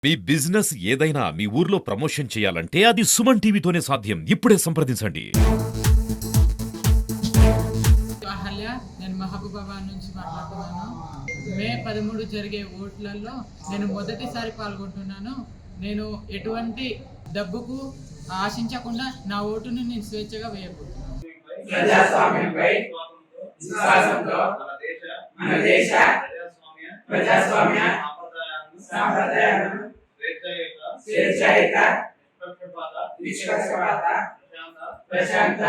మీ business ఏదైనా మీ ఊర్లో promotion చేయాలంటే అది సుమన్ టీవీతోనే సాధ్యం. ఇప్పుడే సంప్రదించండి. అహల్య, నేను మహబూబాబాద్ నుంచి మాట్లాడుతున్నాను. మే 13 జరిగే ఓట్లలో నేను మొదటిసారి పాల్గొంటున్నాను. నేను ఎటువంటి డబ్బుకు ఆశించకుండా నా ఓటును నేను స్వేచ్ఛగా వేయబోతున్నాను. ప్రజాస్వామ్యంపై విశ్వాసంతో మన దేశ ప్రజాస్వామ్య సాంప్రదాయాలను స్వేచ్ఛాయుత నిష్పక్షపాత ప్రశాంత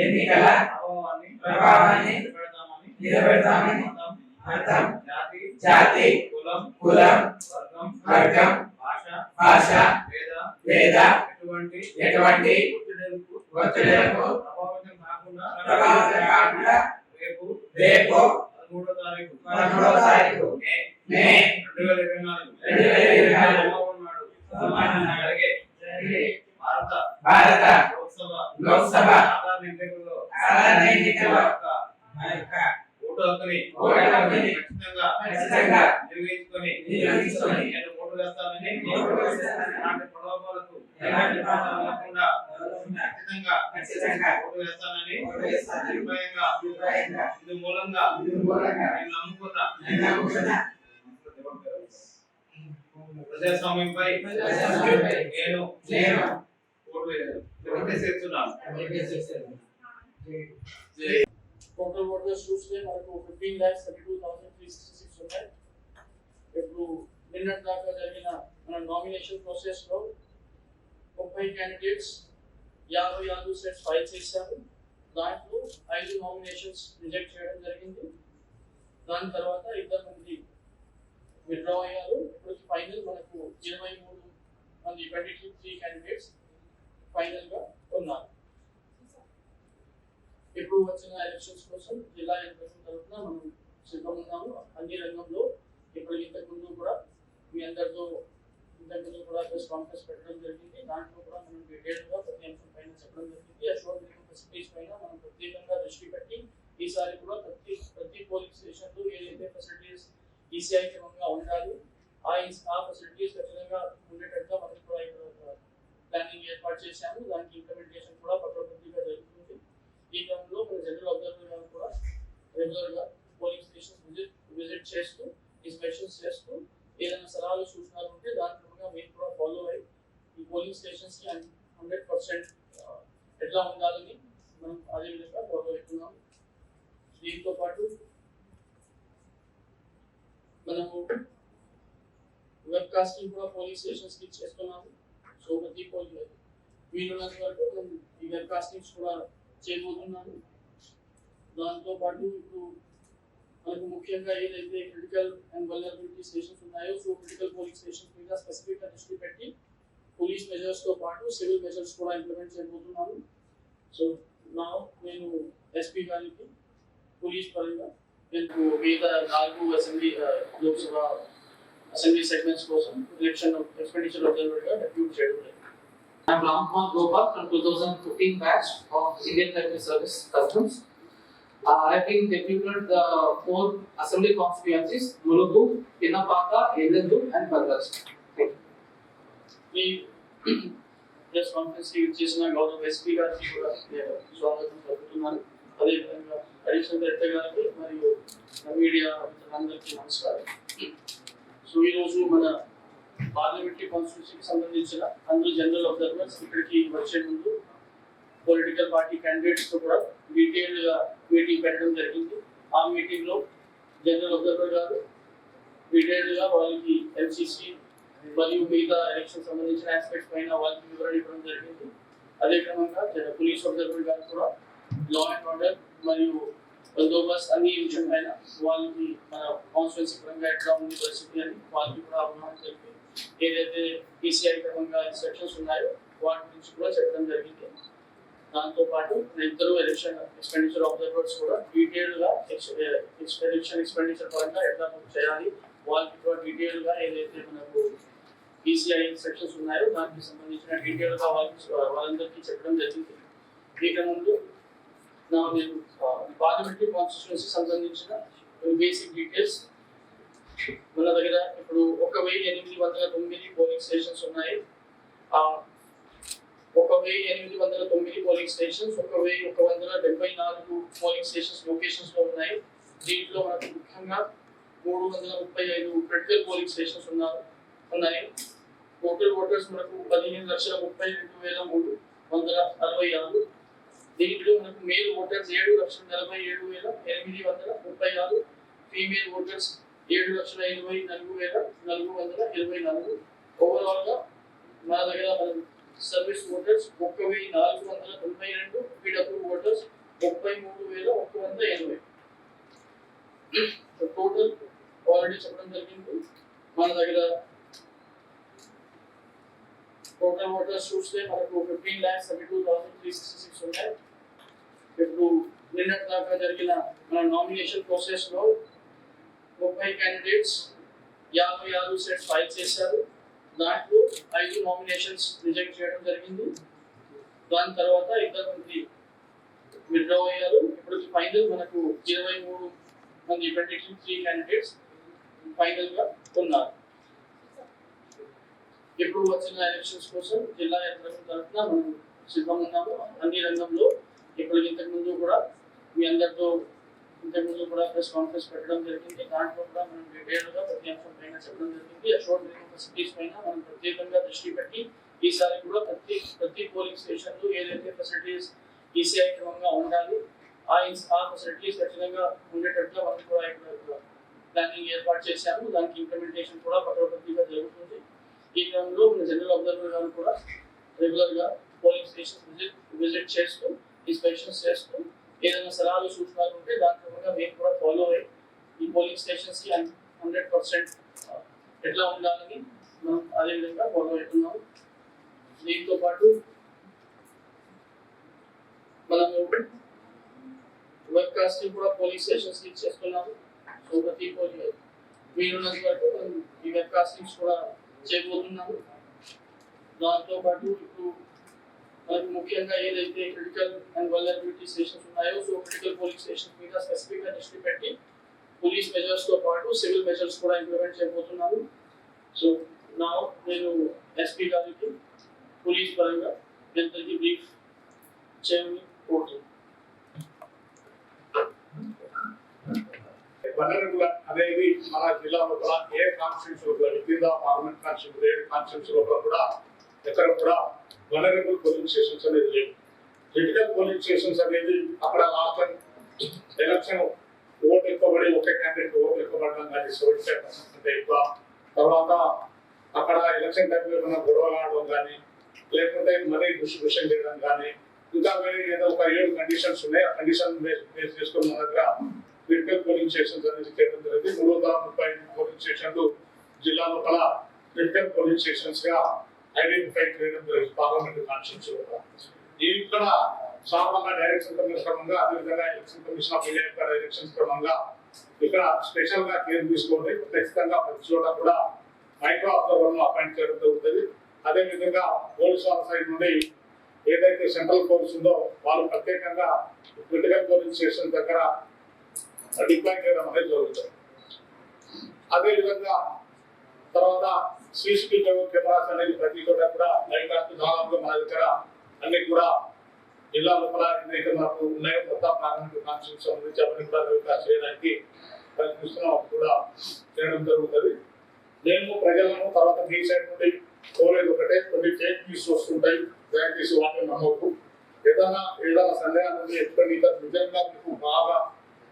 ఎన్నికల ప్రభావాన్ని నిలబెడతామని మతం, జాతి, కులం, వర్గం, భాష, వేద ఎటువంటి ఒత్తిడులకు ప్రభావితం కాకుండా రేపు 13వ తారీఖు మే 2024 జరిగే భారత లోక్సభ సాధారణ ఎన్నికల్లో ఓటు హక్కుని ఖచ్చితంగా నిర్వహించుకొని నేను ఓటు వేస్తానని ఎలాంటి ప్రలోభాలకు లేకుండా ఖచ్చితంగా ఓటు వేస్తానని నిర్భయంగా ఇది మూలంగా నేను నమ్ముకున్న ప్రజాస్వామ్యంపై నేను ఓటు వేస్తున్నాను. టోటల్ ఓటర్స్ చూస్తే మనకు 15,32,366 ఉన్నాయి. ఇప్పుడు నిన్నటి దాకా జరిగిన మన నామినేషన్ ప్రాసెస్ లో 30 క్యాండిడేట్స్ 50 సెట్స్ ఫైల్ చేశారు. దాంట్లో 5 నామినేషన్స్ రిజెక్ట్ చేయడం జరిగింది. దాని తర్వాత 2 మంది విత్డ్రా అయ్యారు. ఇప్పుడు ఫైనల్ మనకు 23 మంది 23 క్యాండిడేట్స్ ఫైనల్ గా ఉన్నారు. ఇప్పుడు వచ్చిన ఎలక్షన్స్ కోసం జిల్లా యంత్రాంగం తరఫున మనం సిద్ధం ఉన్నాము. అన్ని రంగంలో ఇప్పుడు ఇంతకుముందు కూడా మీ అందరితో ఇంతకుముందు కూడా ప్రెస్ కాన్ఫరెన్స్ పెట్టడం జరిగింది. దాంట్లో కూడా మనం డీటెయిల్గా ప్రతి అంశం పైన చెప్పడం జరిగింది. అశ్వర్ ఫెసిలిటీస్ పైన మనం ప్రత్యేకంగా దృష్టి పెట్టి ఈసారి కూడా ప్రతి పోలింగ్ స్టేషన్లో ఏదైతే ఫెసిలిటీస్ ఈసీఐ క్రమంగా ఉండాలి ఆ ఫెసిలిటీస్ ఖచ్చితంగా ఉండేటట్టుగా మనం కూడా ఇక్కడ ప్లానింగ్ ఏర్పాటు చేశాము. దానికి ఇంప్లిమెంటేషన్ కూడా పకడ్బందీగా జరుగుతుంది. ఈ క్రమంలో మన జనరల్ అబ్జర్వర్ గారు కూడా రెగ్యులర్ గా పోలింగ్ స్టేషన్స్ విజిట్ చేస్తూ ఇన్స్పెక్షన్స్ చేస్తూ ఏదైనా సలహాలు సూచనలు ఉంటే దాని క్రమంగా మేము కూడా ఫాలో అయ్యి ఈ పోలింగ్ స్టేషన్స్ కి 100% ఎట్లా ఉండాలని మనం అదే విధంగా ఫాలో అవుతున్నాం. దీంతో పాటు మనము వెబ్ కాస్టింగ్ కూడా పోలింగ్ స్టేషన్స్ కి చేస్తున్నాము. సో ప్రతి పోలింగ్ వీలున్నంత వరకు మనం ఈ వెబ్ కాస్టింగ్స్ కూడా చేయబోతున్నాను. దాంతో పాటు ఇప్పుడు మనకు ముఖ్యంగా ఏదైతే క్రిటికల్ అండ్ వల్నరబిలిటీ స్టేషన్స్ ఉన్నాయో సో క్రిటికల్ పోలింగ్ స్టేషన్స్ మీద స్పెసిఫిక్ గా దృష్టి పెట్టి పోలీస్ మెజర్స్ తో పాటు సివిల్ మెజర్స్ కూడా ఇంప్లిమెంట్ చేయబోతున్నాను. సో నేను ఎస్పీ గారికి పోలీస్ పరంగా నేను మిగతా 4 అసెంబ్లీ లోక్సభ అసెంబ్లీ సెగ్మెంట్స్ కోసం ఎలక్షన్ ఎక్స్పెండిచర్ అబ్జర్వర్ గా డెప్యూట్ చేయడం జరిగింది. I'm Ramkumar Gopal from 2015 batch of Indian Revenue Service Customs. I have been deputed the 4 assembly constituencies: Mulugu, Pinnapaka, Ellandu, and Bhadraj. ఈ press conference కి చేసిన గౌరవ SP గారికి కూడా స్వాగతం పలుకుతున్నాను. అదేవిధంగా అడిషనల్ డైరెక్టర్ గారికి మరియు మీడియా మిత్రులందరికీ నమస్కారం. సో ఈరోజు మన పార్లమెంటరీ కాన్స్టిట్యూన్సీకి సంబంధించిన అందరూ జనరల్ అబ్జర్వర్స్ ఇక్కడికి వచ్చే ముందు పొలిటికల్ పార్టీ క్యాండిడేట్స్ తో కూడా డీటెయిల్ గా మీటింగ్ పెట్టడం జరిగింది. ఆ మీటింగ్ లో జనరల్ అబ్జర్వర్ గారు డీటెయిల్ గా వాళ్ళకి ఎల్సిసి మరియు మిగతా ఎలక్షన్ సంబంధించిన ఆస్పెక్ట్స్ పైన వాళ్ళకి వివరణ ఇవ్వడం జరిగింది. అదే క్రమంగా పోలీస్ అబ్జర్వర్ గారు కూడా లా అండ్ ఆర్డర్ మరియు బందోబస్తు అన్ని విషయం పైన వాళ్ళకి మన కాన్స్టిట్యూన్సీ పరంగా ఎట్లా ఉంది పరిస్థితి అని వాళ్ళకి కూడా అవగాహన జరిపి ఏదైతే ఈసీఐ క్రమంగా ఇన్స్ట్రక్షన్స్ ఉన్నాయో వాటి గురించి కూడా చెప్పడం జరిగింది. దాంతో పాటు ఇద్దరు ఎలక్షన్ ఎక్స్పెండిచర్ అబ్జర్వర్స్ కూడా డీటెయిల్ గా ఎలక్షన్ ఎక్స్పెండిచర్ పరంగా ఎట్లా చేయాలి వాళ్ళకి కూడా డీటెయిల్ గా ఏదైతే మనకు ఈసీఐ ఇన్స్ట్రక్షన్స్ ఉన్నాయో దానికి సంబంధించిన డీటెయిల్ గా వాళ్ళందరికీ చెప్పడం జరిగింది. ఈ క్రమంలో నేను పార్లమెంటరీ కాన్స్టిట్యూన్సీ సంబంధించిన బేసిక్ డీటెయిల్స్ మన దగ్గర ఇప్పుడు 1809 పోలింగ్ స్టేషన్స్ ఉన్నాయి. 1809 polling stations 1174 polling stations locations లో ఉన్నాయి. దీంట్లో మనకు ముఖ్యంగా 335 క్రిటికల్ పోలింగ్ స్టేషన్స్ ఉన్నాయి. టోటల్ ఓటర్స్ మనకు 15,32,366. దీంట్లో మనకు male voters 7,47,836, female voters 7,84,424. Overall గా మన దగ్గర service voters 1,492, PW voters 33,180. Total already చెప్పడం జరిగింది. మన దగ్గర టోటల్ ఓటర్స్ చూస్తే మనకు 15,32,366 ఉన్నాయి. ఇప్పుడు నిన్నటి దాకా జరిగిన మన నామినేషన్ ప్రాసెస్ లో 30 క్యాండిడేట్స్ 56 సెట్స్ ఫైల్ చేశారు. దాంట్లో 5 నామినేషన్స్ రిజెక్ట్ చేయడం జరిగింది. దాని తర్వాత 2 మంది విత్డ్రా అయ్యారు. ఇప్పుడు ఫైనల్ మనకు 23 మంది 23 క్యాండిడేట్స్ ఫైనల్ గా ఉన్నారు. ఇప్పుడు వచ్చిన ఎలక్షన్స్ కోసం జిల్లా యంత్రాంగం తరఫున మనం సిద్ధం ఉన్నాము. అన్ని రంగంలో ఇప్పుడు ఇంతకుముందు కూడా మీ అందరితో ప్రెస్ కాన్ఫరెన్స్ పెట్టడం జరిగింది. దాంట్లో కూడా మనం డీటెయిల్ గా ప్రతి అంశం పైన చెప్పడం జరిగింది. అష్యూర్డ్ లివింగ్ ఫెసిలిటీస్ పైన మనం ప్రత్యేకంగా దృష్టి పెట్టి ఈసారి కూడా ప్రతి పోలింగ్ స్టేషన్ లో ఏదైతే ఫెసిలిటీస్ ఈసీఐ క్రమంగా ఉండాలి ఆ ఫెసిలిటీస్ ఖచ్చితంగా ఉండేటట్లుగా మనం కూడా ఇక్కడ ప్లానింగ్ ఏర్పాటు చేశాము. దానికి ఇంప్లిమెంటేషన్ కూడా పకడ్బందీగా జరుగుతుంది. ఈ క్రమంలో మన జనరల్ అబ్జర్వర్ గారు కూడా రెగ్యులర్ గా పోలింగ్ స్టేషన్స్ విజిట్ చేస్తూ ఇన్స్పెక్షన్స్ చేస్తూ ఏదైనా సలహాలు సూచనలు ఉంటే దాని క్రమంగా మేము కూడా ఫాలో అయ్యి ఈ పోలింగ్ స్టేషన్స్ కి 100% ఎట్లా ఉండాలని మనం అదే విధంగా ఫాలో అవుతున్నాము. దీంతో పాటు మనము వెబ్ కాస్టింగ్ కూడా పోలింగ్ స్టేషన్స్ కి చేస్తున్నాము. సో ప్రతి పోలింగ్ వీలున్నంత వరకు మనం ఈ వెబ్ కాస్టింగ్స్ కూడా చేయబోతున్నాము. దాంతో పాటు ఇప్పుడు మనకు ముఖ్యంగా ఏదైతే క్రిటికల్ అండ్ వల్నరబిలిటీ స్టేషన్స్ ఉన్నాయో సో క్రిటికల్ పోలింగ్ స్టేషన్స్ మీద స్పెసిఫిక్ గా దృష్టి పెట్టి పోలీస్ మెజర్స్ తో పాటు సివిల్ మెజర్స్ కూడా ఇంప్లిమెంట్ చేయబోతున్నాము. సో నా నేను ఎస్పీ గారికి పోలీస్ పరంగా అందరికీ బ్రీఫ్ చేయమని కోరుతున్నాను. వనరులు అనేది మన జిల్లాలో కూడా ఏ కాన్స్టిట్యూన్స్ విత్ పార్లమెంట్ కాన్స్టిట్యూన్స్ 7 కాన్స్టిట్యూన్స్ కూడా ఎక్కడ కూడా వనరబుల్ పోలింగ్ స్టేషన్స్ అనేది లేవు. క్రిటికల్ పోలింగ్ స్టేషన్స్ అనేది అక్కడ లాస్ట్ ఎలక్షన్ ఓటు ఎక్కువబడి ఒకే క్యాండిడేట్ ఓటు ఎక్కువబడడం కానీ 75% కంటే ఎక్కువ తర్వాత అక్కడ ఎలక్షన్ టైంలో ఏమైనా గొడవ ఆడడం కానీ లేకుంటే మనీ డిస్ట్రిబ్యూషన్ చేయడం కానీ ఇంకా వేరే ఏదో ఒక 7 కండిషన్స్ ఉన్నాయి. ఆ కండిషన్ బేస్ చేసుకుని మన దగ్గర క్రిటికల్ పోలింగ్ స్టేషన్స్ అనేది చేయడం జరిగింది. 335 పోలింగ్ స్టేషన్లు జిల్లా లోపల క్రిటికల్ పోలింగ్ స్టేషన్స్ గా ఐడెంటిఫై చేయడం జరిగింది పార్లమెంట్ కాన్స్టిట్యూన్స్. ఇక్కడ సాధారణ డైరెక్షన్ కమిషన్ క్రమంగా అదేవిధంగా ఎలక్షన్ కమిషన్ ఆఫ్ ఇండియా యొక్క డైరెక్షన్స్ క్రమంగా ఇక్కడ స్పెషల్ గా కేర్ తీసుకోండి. ఖచ్చితంగా ప్రతి చోట కూడా మైక్రో అబ్జర్వర్ అపాయింట్ చేయడం జరుగుతుంది. అదేవిధంగా పోలీసు వాళ్ళ సైడ్ నుండి ఏదైతే సెంట్రల్ ఫోర్స్ ఉందో వాళ్ళు ప్రత్యేకంగా క్రిటికల్ పోలింగ్ స్టేషన్ దగ్గర డిప్లాయ్ చేయడం అనేది జరుగుతుంది. అదేవిధంగా తర్వాత సీసీటీవీ కెమెరాస్ అనేది ప్రతి చోట కూడా దాదాపుగా మన దగ్గర అన్ని కూడా జిల్లా లోపల ఎన్నైతే మనకు ఉన్నాయో కొత్త పార్లమెంట్ కాన్స్టిట్యూన్స్ సంబంధించి అవన్నీ కూడా వెరిఫై చేయడానికి ప్రయత్నిస్తున్నాం కూడా చేయడం జరుగుతుంది. మేము ప్రజలను తర్వాత మీ సైడ్ నుండి కోరేది ఒకటే, కొన్ని ఫేక్ న్యూస్ వస్తుంటాయి, దయచేసి వాటిని నమ్మొద్దు. ఏదైనా సందేహాలు ఉంది ఎక్కడ నిజంగా మీకు బాగా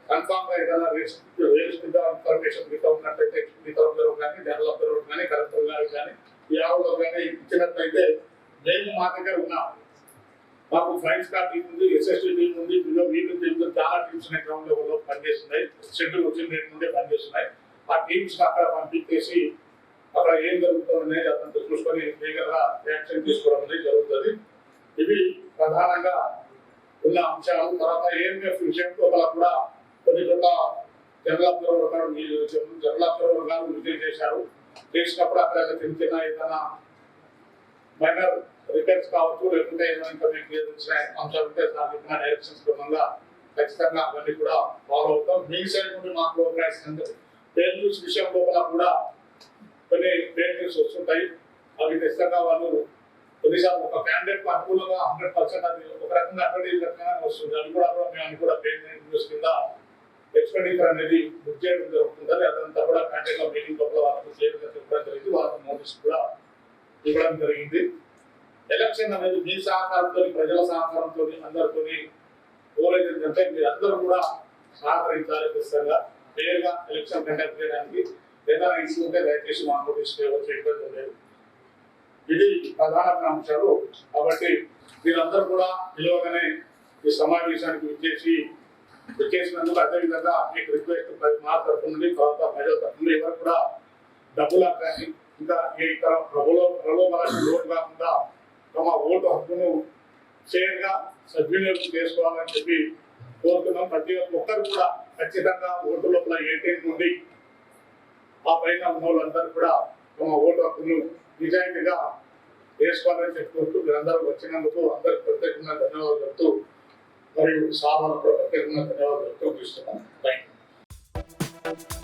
కన్ఫామ్ గా ఏదైనా రియలిస్టిక్ గా ఇన్ఫర్మేషన్ మీకు ఉన్నట్లయితే తరఫున కానీ జనరల్ అబ్జర్వర్ కానీ కలెక్టర్ గారు కానీ యావలో కానీ ఇచ్చినట్లయితే మేము మా దగ్గర ఉన్నాం. మాకు ఫ్లైంగ్ స్టార్ టీం ఉంది, ఎస్ఎస్టీ టీం ఉంది, వీటి టీం చాలా టీమ్స్ గ్రౌండ్ లెవెల్లో పనిచేస్తున్నాయి. షెడ్యూల్ వచ్చిన రేట్ నుండే పనిచేస్తున్నాయి. ఆ టీమ్స్ అక్కడ పంపించేసి అక్కడ ఏం జరుగుతుంది అదంతా చూసుకొని లీగల్ గా యాక్షన్ తీసుకోవడం అనేది జరుగుతుంది. ఇవి ప్రధానంగా ఉన్న అంశాలు. తర్వాత ఏఎంఎఫ్ విషయంలో కూడా కొన్ని చోట్ల జనరల్ అబ్జర్వర్ గారు విజిట్ చేశారు. చేసినప్పుడు అక్కడ చిన్న చిన్న ఏదైనా మైనర్ రిపేర్స్ కావచ్చు, లేకుంటే ఏదైనా ఇంకా మీకు వచ్చిన అంశాలు ఉంటే దానికి డైరెక్షన్స్ క్రమంగా ఖచ్చితంగా అవన్నీ కూడా ఫాలో అవుతాం. మీ సైడ్ నుండి మాకు ఫేక్ న్యూస్ విషయం లోపల కూడా కొన్ని ఫేక్ న్యూస్ వస్తుంటాయి. అవి ఖచ్చితంగా వాళ్ళు కొన్నిసార్లు ఒక క్యాండిడేట్ అనుకూలంగా 100% అది ఒక రకంగా 100 రకంగా వస్తుంది. అది కూడా మేము కూడా ఫేక్ న్యూస్ కింద ఎక్స్పెండిచర్ అనేది బుక్ చేయడం జరుగుతుంది. అదంతా కూడా క్యాండిడేట్ మీటింగ్ లోపల వాళ్ళకు క్లియర్గా చెప్పడం జరిగింది. వాళ్ళకు నోటీస్ కూడా ఇవ్వడం జరిగింది. ఎలక్షన్ అనేది మీ సహకారంతో, ప్రజల సహకారంతో, అందరితో కోరేది ఏంటంటే మీరు అందరూ కూడా సహకరించాలి. ఖచ్చితంగా క్లియర్గా ఎలక్షన్ కండక్ట్ చేయడానికి ఏదైనా ఇష్యూ ఉంటే దయచేసి మా నోటీస్ చేయవచ్చు, ఇబ్బంది లేదు. ఇది ప్రధాన అంశాలు. కాబట్టి మీరందరూ కూడా విలువగానే ఈ సమావేశానికి విచ్చేసినందుకు అదేవిధంగా మీకు రిక్వెస్ట్ మా తరఫు నుండి, తర్వాత ప్రజల తరఫు నుండి ఎవరు కూడా డబ్బులు కానీ ఇంకా ఇతర ప్రలోభాలకు లోటు కాకుండా తమ ఓటు హక్కును ఫేర్గా సద్వినియోగం చేసుకోవాలని చెప్పి కోరుతున్నాం. ప్రతి ఒక్కరు కూడా ఖచ్చితంగా ఓటు లోపల 18 నుండి ఆ పైన ఉన్న వాళ్ళందరూ కూడా తమ ఓటు హక్కును నిజాయితీగా వేసుకోవాలని చెప్పుకుంటూ మీరందరూ వచ్చినందుకు అందరికి ప్రత్యేకంగా ధన్యవాదాలు చెప్తూ మరియు సామాన్లకు ప్రత్యేకంగా ధన్యవాదాలు చెప్తూ చూస్తున్నాం. Thank you.